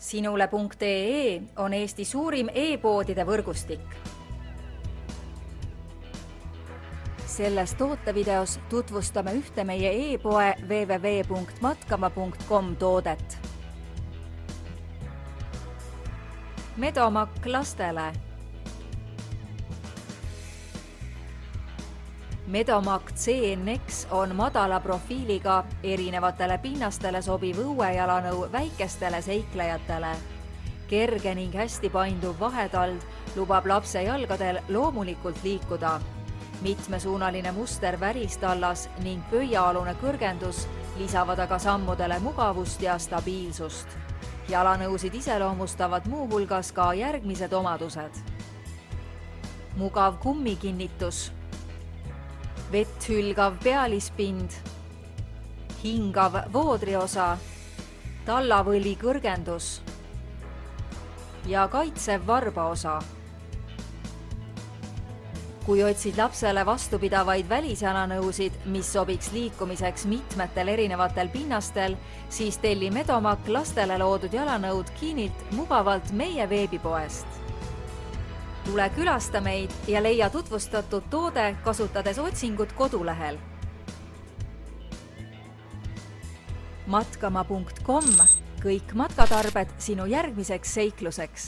Sinule.ee on Eesti suurim e-poodide võrgustik. Selles tootevideos tutvustame ühte meie e-poe www.matkama.com toodet. Medomak lastele. Medomak CNX on madala profiiliga erinevatele pinnastele sobiv õuejalanõu väikestele seiklejatele. Kerge ning hästi painduv vahetald lubab lapse jalgadel loomulikult liikuda. Mitmesuunaline muster väristallas ning pöiaalune kõrgendus lisavad aga sammudele mugavust ja stabiilsust. Jalanõusid iseloomustavad muuhulgas ka järgmised omadused. Mugav kummikinnitus. Vett hülgav pealispind, hingav voodriosa, tallavõli kõrgendus ja kaitsev varbaosa. Kui otsid lapsele vastupidavaid välisjalanõusid, mis sobiks liikumiseks mitmetel erinevatel pinnastel, siis telli Medomak lastele loodud jalanõud Kiinilt mugavalt meie veebipoest. Tule külasta meid ja leia tutvustatud toode kasutades otsingut kodulehel. Matkama.com – kõik matkatarbed sinu järgmiseks seikluseks.